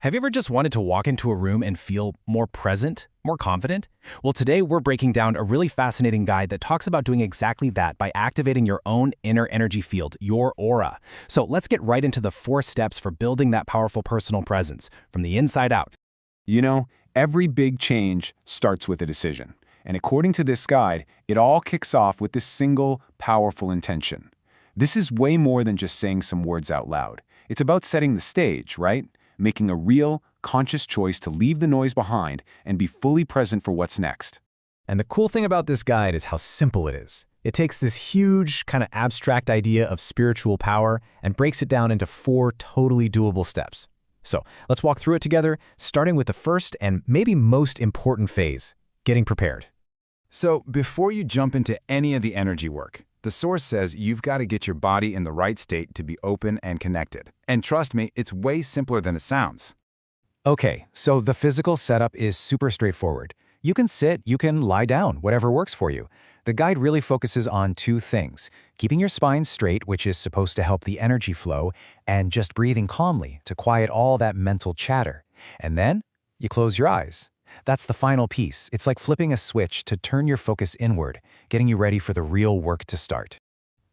Have you ever just wanted to walk into a room and feel more present, more confident? Well, today we're breaking down a really fascinating guide that talks about doing exactly that by activating your own inner energy field, your aura. So let's get right into the 4 steps for building that powerful personal presence from the inside out. You know, every big change starts with a decision. And according to this guide, it all kicks off with this single, powerful intention. This is way more than just saying some words out loud. It's about setting the stage, right? Making a real, conscious choice to leave the noise behind and be fully present for what's next. And the cool thing about this guide is how simple it is. It takes this huge, kind of abstract idea of spiritual power and breaks it down into 4 totally doable steps. So let's walk through it together, starting with the first and maybe most important phase, getting prepared. So before you jump into any of the energy work, the source says you've got to get your body in the right state to be open and connected. And trust me, it's way simpler than it sounds. Okay, so the physical setup is super straightforward. You can sit, you can lie down, whatever works for you. The guide really focuses on 2 things: keeping your spine straight, which is supposed to help the energy flow, and just breathing calmly to quiet all that mental chatter. And then you close your eyes. That's the final piece. It's like flipping a switch to turn your focus inward, getting you ready for the real work to start.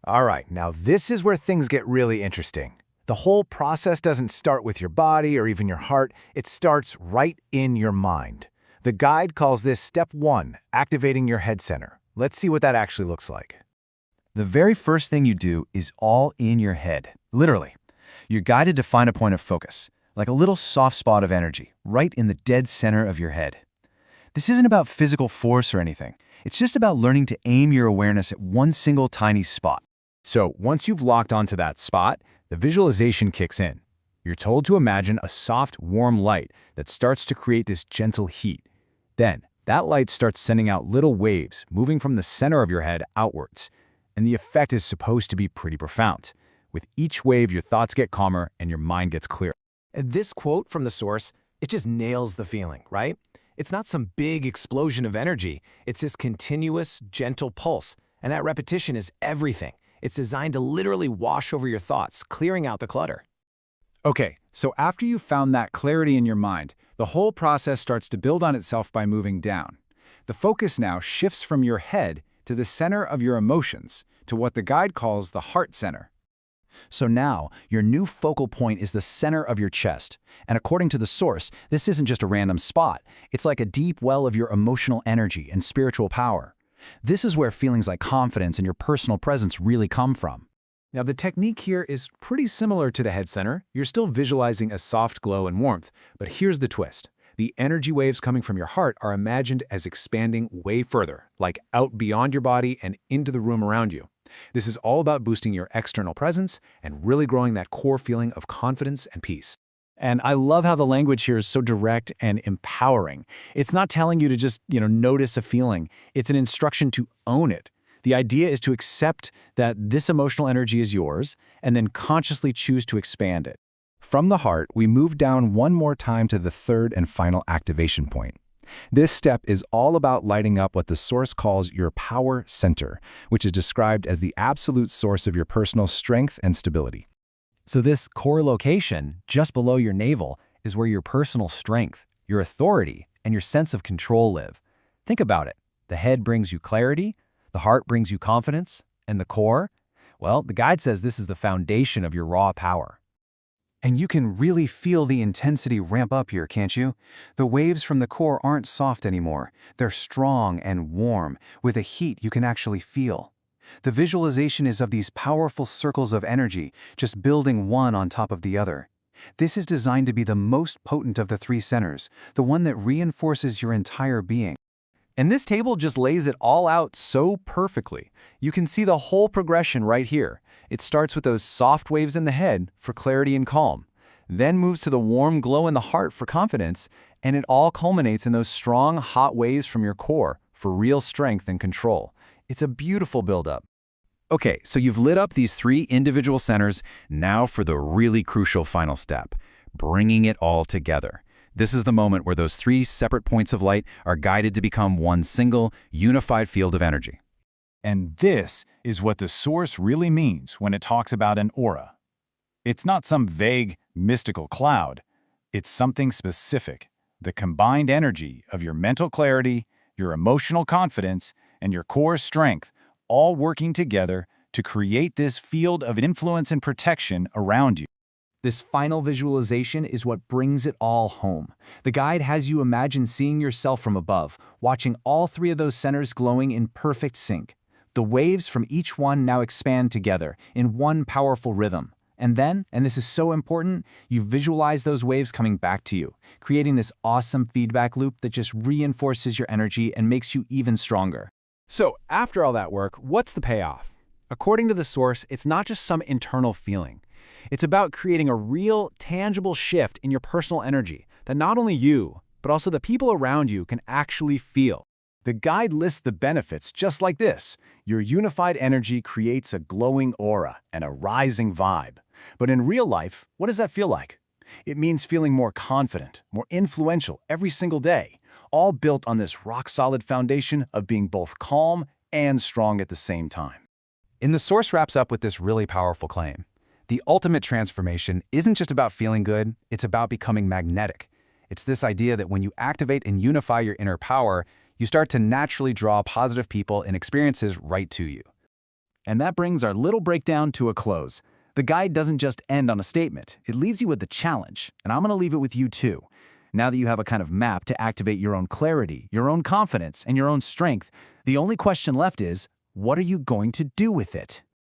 All right, now this is where things get really interesting. The whole process doesn't start with your body or even your heart. It starts right in your mind. The guide calls this step 1, activating your head center. Let's see what that actually looks like. The very first thing you do is all in your head. Literally. You're guided to find a point of focus, like a little soft spot of energy, right in the dead center of your head. This isn't about physical force or anything. It's just about learning to aim your awareness at one single tiny spot. So once you've locked onto that spot, the visualization kicks in. You're told to imagine a soft, warm light that starts to create this gentle heat. Then, that light starts sending out little waves, moving from the center of your head outwards. And the effect is supposed to be pretty profound. With each wave, your thoughts get calmer and your mind gets clearer. This quote from the source, it just nails the feeling, right? It's not some big explosion of energy. It's this continuous, gentle pulse. And that repetition is everything. It's designed to literally wash over your thoughts, clearing out the clutter. Okay, so after you've found that clarity in your mind, the whole process starts to build on itself by moving down. The focus now shifts from your head to the center of your emotions, to what the guide calls the heart center. So now, your new focal point is the center of your chest. And according to the source, this isn't just a random spot. It's like a deep well of your emotional energy and spiritual power. This is where feelings like confidence and your personal presence really come from. Now, the technique here is pretty similar to the head center. You're still visualizing a soft glow and warmth, but here's the twist. The energy waves coming from your heart are imagined as expanding way further, like out beyond your body and into the room around you. This is all about boosting your external presence and really growing that core feeling of confidence and peace. And I love how the language here is so direct and empowering. It's not telling you to just, notice a feeling. It's an instruction to own it. The idea is to accept that this emotional energy is yours and then consciously choose to expand it. From the heart, we move down one more time to the 3rd and final activation point. This step is all about lighting up what the source calls your power center, which is described as the absolute source of your personal strength and stability. So this core location, just below your navel, is where your personal strength, your authority, and your sense of control live. Think about it. The head brings you clarity, the heart brings you confidence, and the core? Well, the guide says this is the foundation of your raw power. And you can really feel the intensity ramp up here, can't you? The waves from the core aren't soft anymore. They're strong and warm, with a heat you can actually feel. The visualization is of these powerful circles of energy, just building one on top of the other. This is designed to be the most potent of the 3 centers, the one that reinforces your entire being. And this table just lays it all out so perfectly. You can see the whole progression right here. It starts with those soft waves in the head for clarity and calm, then moves to the warm glow in the heart for confidence, and it all culminates in those strong, hot waves from your core for real strength and control. It's a beautiful buildup. Okay, so you've lit up these 3 individual centers. Now for the really crucial final step, bringing it all together. This is the moment where those 3 separate points of light are guided to become one single, unified field of energy. And this is what the source really means when it talks about an aura. It's not some vague, mystical cloud. It's something specific, the combined energy of your mental clarity, your emotional confidence, and your core strength, all working together to create this field of influence and protection around you. This final visualization is what brings it all home. The guide has you imagine seeing yourself from above, watching all three of those centers glowing in perfect sync. The waves from each one now expand together in one powerful rhythm. And then, and this is so important, you visualize those waves coming back to you, creating this awesome feedback loop that just reinforces your energy and makes you even stronger. So, after all that work, what's the payoff? According to the source, it's not just some internal feeling. It's about creating a real, tangible shift in your personal energy that not only you, but also the people around you can actually feel. The guide lists the benefits just like this. Your unified energy creates a glowing aura and a rising vibe. But in real life, what does that feel like? It means feeling more confident, more influential every single day, all built on this rock-solid foundation of being both calm and strong at the same time. And the source wraps up with this really powerful claim. The ultimate transformation isn't just about feeling good, it's about becoming magnetic. It's this idea that when you activate and unify your inner power, you start to naturally draw positive people and experiences right to you. And that brings our little breakdown to a close. The guide doesn't just end on a statement, it leaves you with the challenge, and I'm going to leave it with you too. Now that you have a kind of map to activate your own clarity, your own confidence, and your own strength, the only question left is, what are you going to do with it?